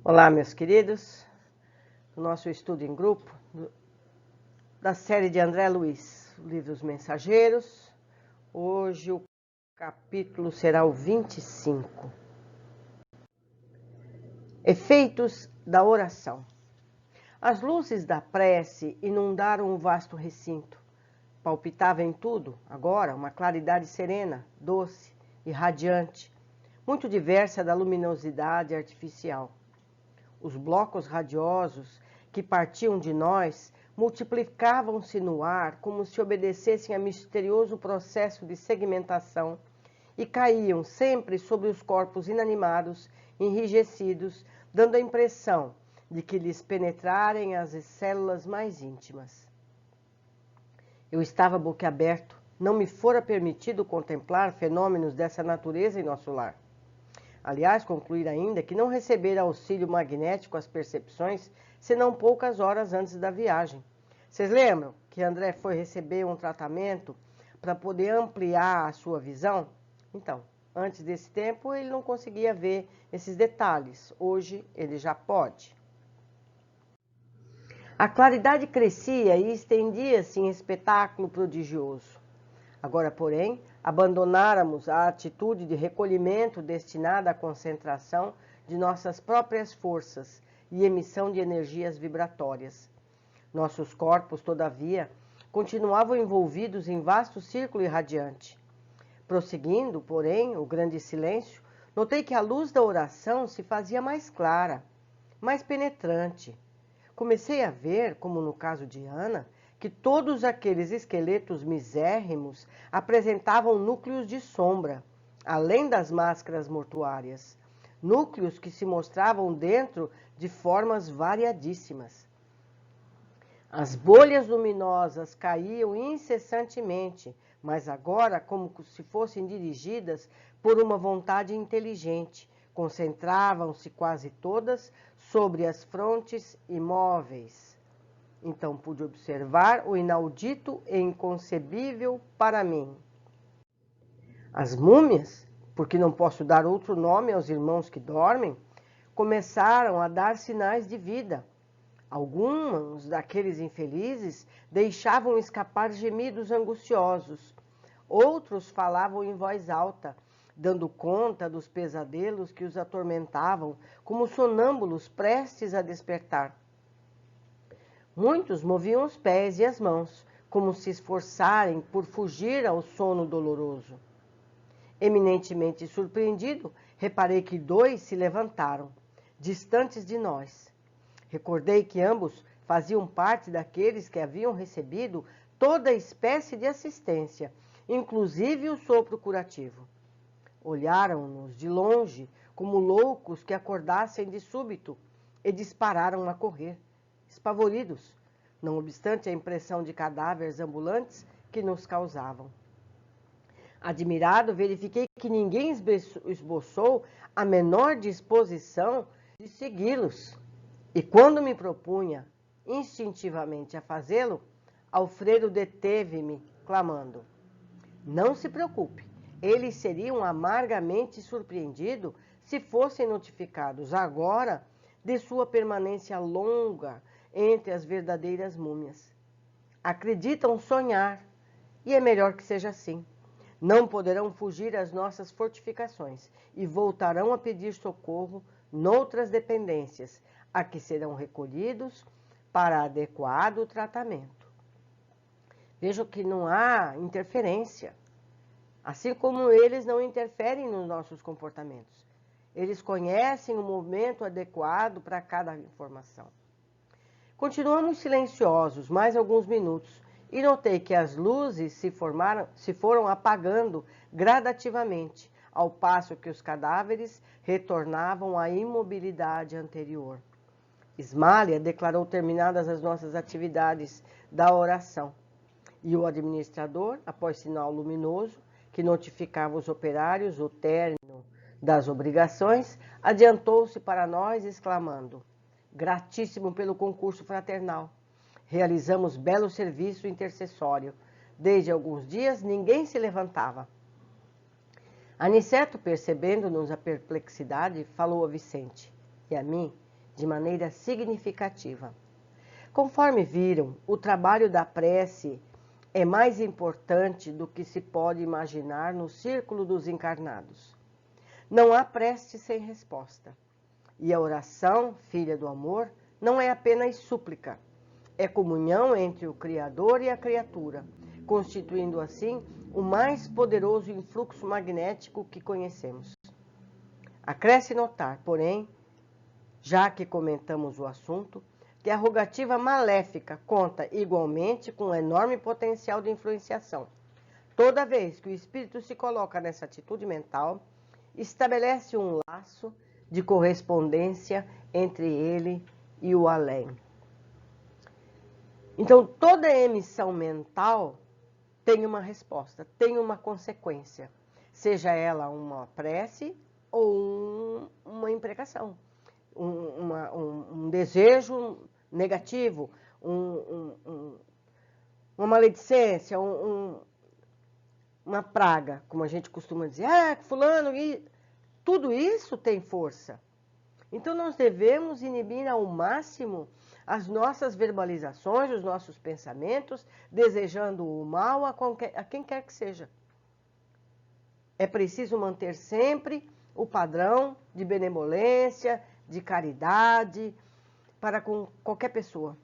Olá, meus queridos, o nosso estudo em grupo da série de André Luiz, Livros Mensageiros. Hoje o capítulo será o 25. Efeitos da oração. As luzes da prece inundaram o vasto recinto. Palpitava em tudo, agora, uma claridade serena, doce e radiante, muito diversa da luminosidade artificial. Os blocos radiosos que partiam de nós multiplicavam-se no ar como se obedecessem a misterioso processo de segmentação e caíam sempre sobre os corpos inanimados, enrijecidos, dando a impressão de que lhes penetrarem as células mais íntimas. Eu estava boquiaberto, não me fora permitido contemplar fenômenos dessa natureza em nosso lar. Aliás, concluir ainda que não recebera auxílio magnético às percepções, senão poucas horas antes da viagem. Vocês lembram que André foi receber um tratamento para poder ampliar a sua visão? Então, antes desse tempo, ele não conseguia ver esses detalhes. Hoje, ele já pode. A claridade crescia e estendia-se em espetáculo prodigioso. Agora, porém, abandonáramos a atitude de recolhimento destinada à concentração de nossas próprias forças e emissão de energias vibratórias. Nossos corpos, todavia, continuavam envolvidos em vasto círculo irradiante. Prosseguindo, porém, o grande silêncio, notei que a luz da oração se fazia mais clara, mais penetrante. Comecei a ver, como no caso de Ana, que todos aqueles esqueletos misérrimos apresentavam núcleos de sombra, além das máscaras mortuárias, núcleos que se mostravam dentro de formas variadíssimas. As bolhas luminosas caíam incessantemente, mas agora como se fossem dirigidas por uma vontade inteligente, concentravam-se quase todas sobre as frontes imóveis. Então pude observar o inaudito e inconcebível para mim. As múmias, porque não posso dar outro nome aos irmãos que dormem, começaram a dar sinais de vida. Alguns daqueles infelizes deixavam escapar gemidos angustiosos. Outros falavam em voz alta, dando conta dos pesadelos que os atormentavam, como sonâmbulos prestes a despertar. Muitos moviam os pés e as mãos, como se esforçarem por fugir ao sono doloroso. Eminentemente surpreendido, reparei que 2 se levantaram, distantes de nós. Recordei que ambos faziam parte daqueles que haviam recebido toda espécie de assistência, inclusive o sopro curativo. Olharam-nos de longe, como loucos que acordassem de súbito, e dispararam a correr, espavoridos, não obstante a impressão de cadáveres ambulantes que nos causavam. Admirado, verifiquei que ninguém esboçou a menor disposição de segui-los. E quando me propunha instintivamente a fazê-lo, Alfredo deteve-me, clamando: "Não se preocupe, eles seriam amargamente surpreendidos se fossem notificados agora de sua permanência longa entre as verdadeiras múmias. Acreditam sonhar, e é melhor que seja assim. Não poderão fugir às nossas fortificações e voltarão a pedir socorro noutras dependências, a que serão recolhidos para adequado tratamento." Vejo que não há interferência, assim como eles não interferem nos nossos comportamentos. Eles conhecem o momento adequado para cada informação. Continuamos silenciosos mais alguns minutos e notei que as luzes se foram apagando gradativamente, ao passo que os cadáveres retornavam à imobilidade anterior. Ismália declarou terminadas as nossas atividades da oração, e o administrador, após sinal luminoso, que notificava os operários o término das obrigações, adiantou-se para nós, exclamando: "Gratíssimo pelo concurso fraternal. Realizamos belo serviço intercessório. Desde alguns dias ninguém se levantava." Aniceto, percebendo-nos a perplexidade, falou a Vicente: "E a mim, de maneira significativa. Conforme viram, o trabalho da prece é mais importante do que se pode imaginar no círculo dos encarnados. Não há prece sem resposta. E a oração, filha do amor, não é apenas súplica. É comunhão entre o Criador e a criatura, constituindo assim o mais poderoso influxo magnético que conhecemos. Acresce notar, porém, já que comentamos o assunto, que a rogativa maléfica conta igualmente com um enorme potencial de influenciação. Toda vez que o espírito se coloca nessa atitude mental, estabelece um laço de correspondência entre ele e o além. Então, toda emissão mental tem uma resposta, tem uma consequência, seja ela uma prece ou uma imprecação, um desejo negativo, uma maledicência, uma praga, como a gente costuma dizer, fulano, tudo isso tem força. Então nós devemos inibir ao máximo as nossas verbalizações, os nossos pensamentos, desejando o mal a quem quer que seja. É preciso manter sempre o padrão de benevolência, de caridade, para com qualquer pessoa,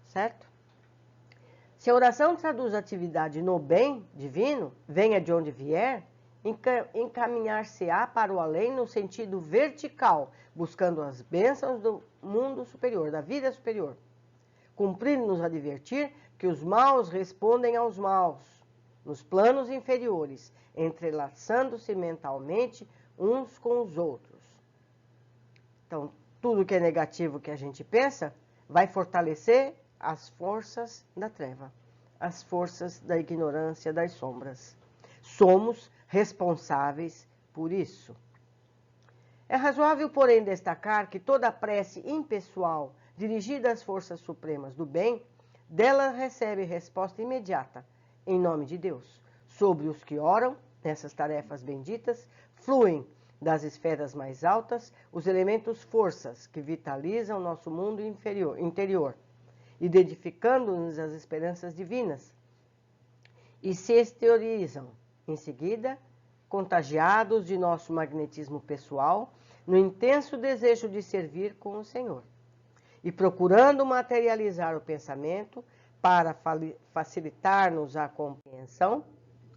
certo? Se a oração traduz a atividade no bem divino, venha de onde vier, encaminhar-se-á para o além no sentido vertical, buscando as bênçãos do mundo superior, da vida superior. Cumprir-nos advertir que os maus respondem aos maus, nos planos inferiores, entrelaçando-se mentalmente uns com os outros. Então, tudo que é negativo que a gente pensa vai fortalecer as forças da treva, as forças da ignorância, das sombras. Somos responsáveis por isso. É razoável, porém, destacar que toda prece impessoal dirigida às forças supremas do bem, dela recebe resposta imediata, em nome de Deus. Sobre os que oram, nessas tarefas benditas, fluem das esferas mais altas os elementos forças que vitalizam nosso mundo interior, identificando-nos as esperanças divinas, e se exteriorizam, em seguida, contagiados de nosso magnetismo pessoal, no intenso desejo de servir com o Senhor, e procurando materializar o pensamento para facilitar-nos a compreensão,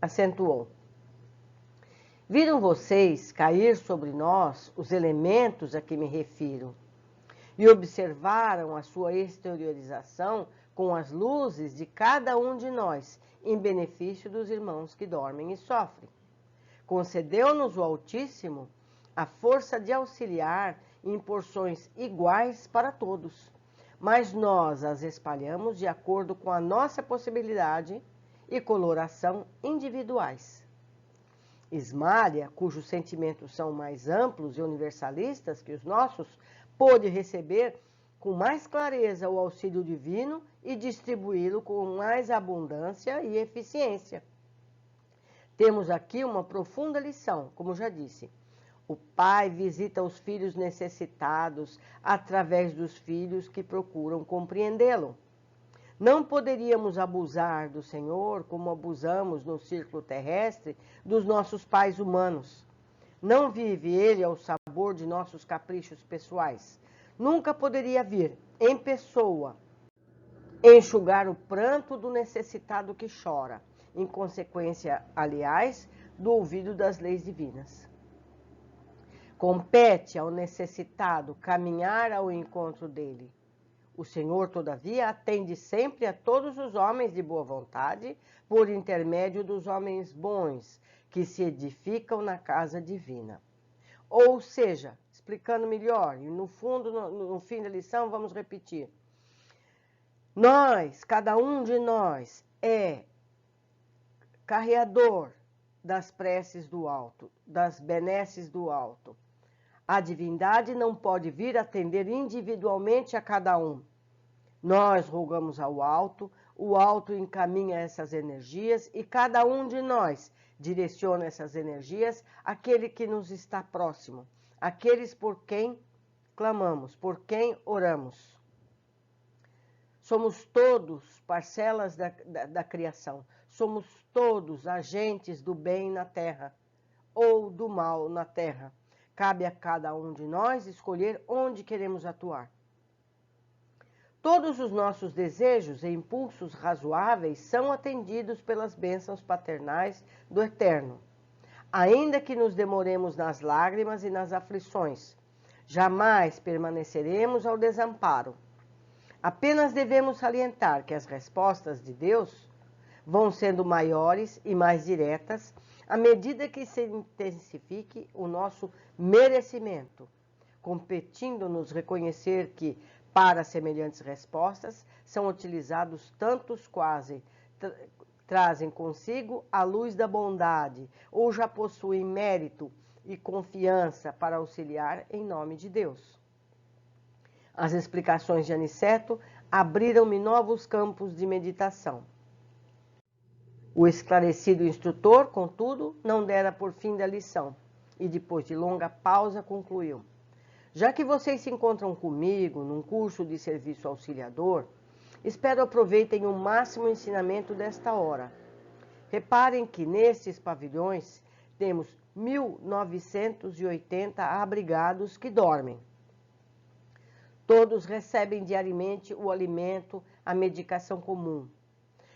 acentuou: viram vocês cair sobre nós os elementos a que me refiro, e observaram a sua exteriorização com as luzes de cada um de nós, em benefício dos irmãos que dormem e sofrem. Concedeu-nos o Altíssimo a força de auxiliar em porções iguais para todos, mas nós as espalhamos de acordo com a nossa possibilidade e coloração individuais. Ismália, cujos sentimentos são mais amplos e universalistas que os nossos, pôde receber com mais clareza o auxílio divino e distribuí-lo com mais abundância e eficiência. Temos aqui uma profunda lição, como já disse. O Pai visita os filhos necessitados através dos filhos que procuram compreendê-lo. Não poderíamos abusar do Senhor como abusamos no círculo terrestre dos nossos pais humanos. Não vive Ele ao sabor de nossos caprichos pessoais. Nunca poderia vir, em pessoa, enxugar o pranto do necessitado que chora, em consequência, aliás, do ouvido das leis divinas. Compete ao necessitado caminhar ao encontro dele. O Senhor, todavia, atende sempre a todos os homens de boa vontade, por intermédio dos homens bons, que se edificam na casa divina. Ou seja, explicando melhor, e no fundo, no fim da lição, vamos repetir. Nós, cada um de nós, é carreador das preces do alto, das benesses do alto. A divindade não pode vir atender individualmente a cada um. Nós rogamos ao alto, o alto encaminha essas energias e cada um de nós direciona essas energias àquele que nos está próximo, aqueles por quem clamamos, por quem oramos. Somos todos parcelas da criação. Somos todos agentes do bem na terra ou do mal na terra. Cabe a cada um de nós escolher onde queremos atuar. Todos os nossos desejos e impulsos razoáveis são atendidos pelas bênçãos paternais do Eterno. Ainda que nos demoremos nas lágrimas e nas aflições, jamais permaneceremos ao desamparo. Apenas devemos salientar que as respostas de Deus vão sendo maiores e mais diretas à medida que se intensifique o nosso merecimento, competindo-nos reconhecer que, para semelhantes respostas, são utilizados tantos quase trazem consigo a luz da bondade ou já possuem mérito e confiança para auxiliar em nome de Deus. As explicações de Aniceto abriram-me novos campos de meditação. O esclarecido instrutor, contudo, não dera por fim da lição e, depois de longa pausa, concluiu: já que vocês se encontram comigo num curso de serviço auxiliador, espero aproveitem o máximo ensinamento desta hora. Reparem que nestes pavilhões temos 1.980 abrigados que dormem. Todos recebem diariamente o alimento, a medicação comum,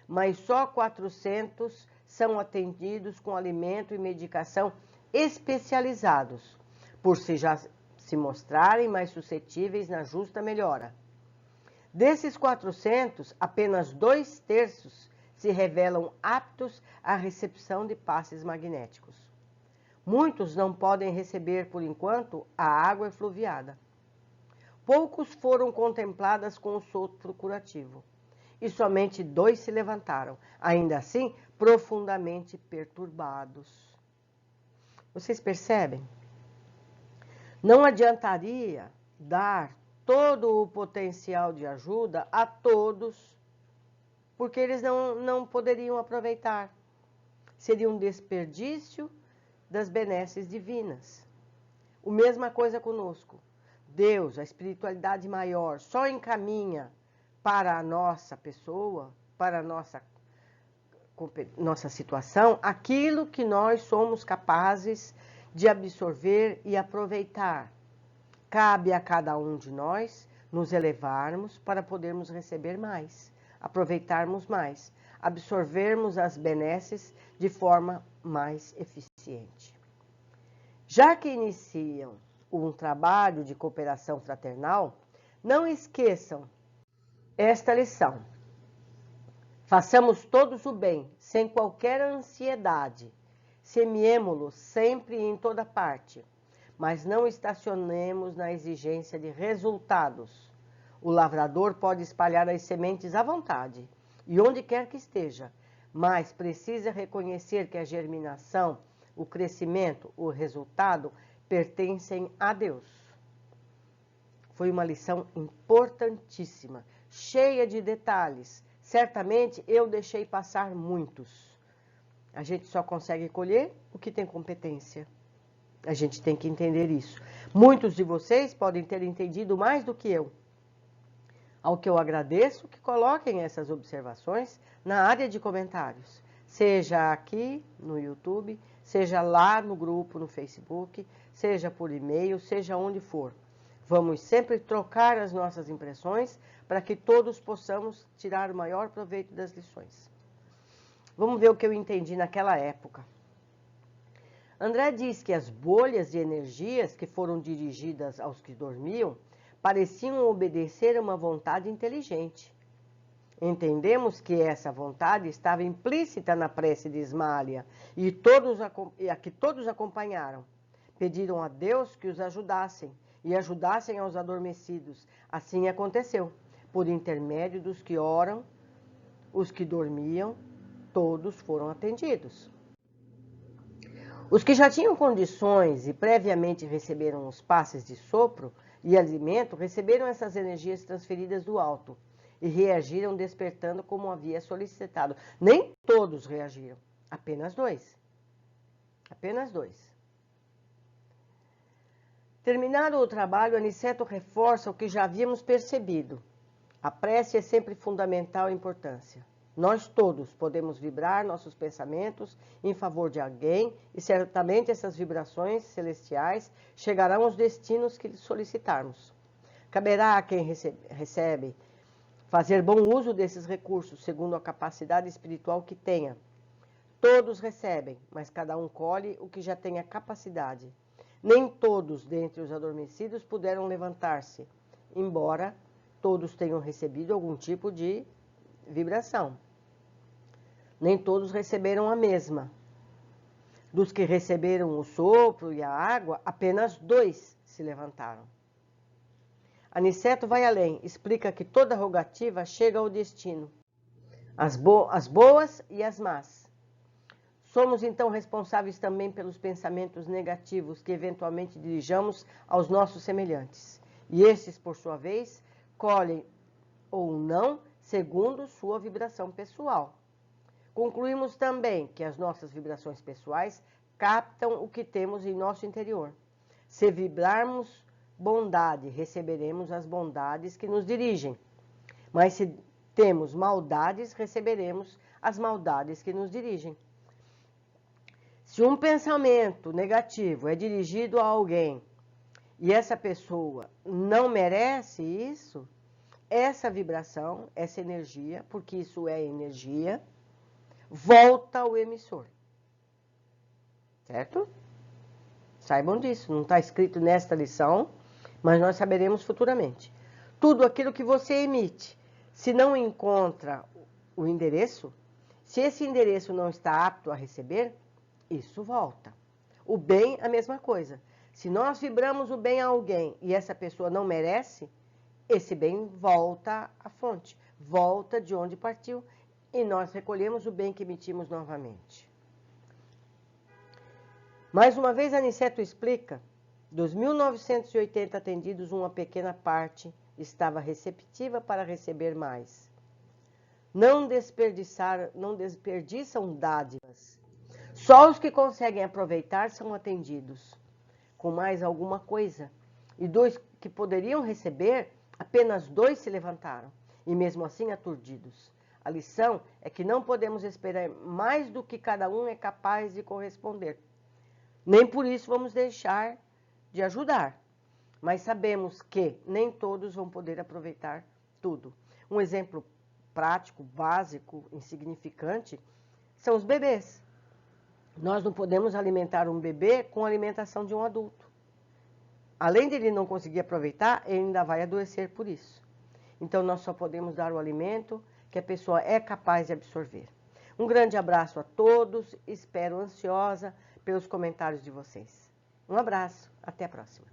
mas só 400 são atendidos com alimento e medicação especializados, por já se mostrarem mais suscetíveis na justa melhora. Desses 400, apenas 2/3 se revelam aptos à recepção de passes magnéticos. Muitos não podem receber, por enquanto, a água efluviada. Poucos foram contempladas com o sopro curativo, e somente 2 se levantaram, ainda assim profundamente perturbados. Vocês percebem? Não adiantaria dar todo o potencial de ajuda a todos, porque eles não poderiam aproveitar. Seria um desperdício das benesses divinas. A mesma coisa conosco. Deus, a espiritualidade maior, só encaminha para a nossa pessoa, para a nossa situação, aquilo que nós somos capazes de absorver e aproveitar. Cabe a cada um de nós nos elevarmos para podermos receber mais, aproveitarmos mais, absorvermos as benesses de forma mais eficiente. Já que iniciam um trabalho de cooperação fraternal, não esqueçam esta lição. Façamos todos o bem, sem qualquer ansiedade. Semeemo-lo sempre e em toda parte, mas não estacionemos na exigência de resultados. O lavrador pode espalhar as sementes à vontade, e onde quer que esteja, mas precisa reconhecer que a germinação, o crescimento, o resultado pertencem a Deus. Foi uma lição importantíssima, cheia de detalhes. Certamente eu deixei passar muitos. A gente só consegue colher o que tem competência. A gente tem que entender isso. Muitos de vocês podem ter entendido mais do que eu. Ao que eu agradeço que coloquem essas observações na área de comentários, seja aqui no YouTube, seja lá no grupo no Facebook, seja por e-mail, seja onde for. Vamos sempre trocar as nossas impressões para que todos possamos tirar o maior proveito das lições. Vamos ver o que eu entendi naquela época. André diz que as bolhas de energias que foram dirigidas aos que dormiam pareciam obedecer a uma vontade inteligente. Entendemos que essa vontade estava implícita na prece de Ismália e a que todos acompanharam. Pediram a Deus que os ajudassem e ajudassem aos adormecidos. Assim aconteceu. Por intermédio dos que oram, os que dormiam, todos foram atendidos. Os que já tinham condições e previamente receberam os passes de sopro e alimento, receberam essas energias transferidas do alto e reagiram despertando como havia solicitado. Nem todos reagiram, apenas 2. Apenas 2. Terminado o trabalho, Aniceto reforça o que já havíamos percebido. A prece é sempre fundamental e importância. Nós todos podemos vibrar nossos pensamentos em favor de alguém e certamente essas vibrações celestiais chegarão aos destinos que solicitarmos. Caberá a quem recebe fazer bom uso desses recursos, segundo a capacidade espiritual que tenha. Todos recebem, mas cada um colhe o que já tem a capacidade. Nem todos dentre os adormecidos puderam levantar-se, embora todos tenham recebido algum tipo de vibração. Nem todos receberam a mesma. Dos que receberam o sopro e a água, apenas 2 se levantaram. Aniceto vai além, explica que toda rogativa chega ao destino, as boas e as más. Somos então responsáveis também pelos pensamentos negativos que eventualmente dirijamos aos nossos semelhantes. E estes, por sua vez, colhem ou não, segundo sua vibração pessoal. Concluímos também que as nossas vibrações pessoais captam o que temos em nosso interior. Se vibrarmos bondade, receberemos as bondades que nos dirigem. Mas se temos maldades, receberemos as maldades que nos dirigem. Se um pensamento negativo é dirigido a alguém e essa pessoa não merece isso, essa vibração, essa energia, porque isso é energia, volta ao emissor. Certo? Saibam disso, não está escrito nesta lição, mas nós saberemos futuramente. Tudo aquilo que você emite, se não encontra o endereço, se esse endereço não está apto a receber, isso volta. O bem, a mesma coisa. Se nós vibramos o bem a alguém e essa pessoa não merece, esse bem volta à fonte, volta de onde partiu e nós recolhemos o bem que emitimos novamente. Mais uma vez, Aniceto explica, dos 1980 atendidos, uma pequena parte estava receptiva para receber mais. Não desperdiçam dádivas. Só os que conseguem aproveitar são atendidos com mais alguma coisa. E 2 que poderiam receber, apenas 2 se levantaram, e mesmo assim aturdidos. A lição é que não podemos esperar mais do que cada um é capaz de corresponder. Nem por isso vamos deixar de ajudar, mas sabemos que nem todos vão poder aproveitar tudo. Um exemplo prático, básico, insignificante, são os bebês. Nós não podemos alimentar um bebê com a alimentação de um adulto. Além de ele não conseguir aproveitar, ele ainda vai adoecer por isso. Então, nós só podemos dar o alimento que a pessoa é capaz de absorver. Um grande abraço a todos, espero ansiosa pelos comentários de vocês. Um abraço, até a próxima.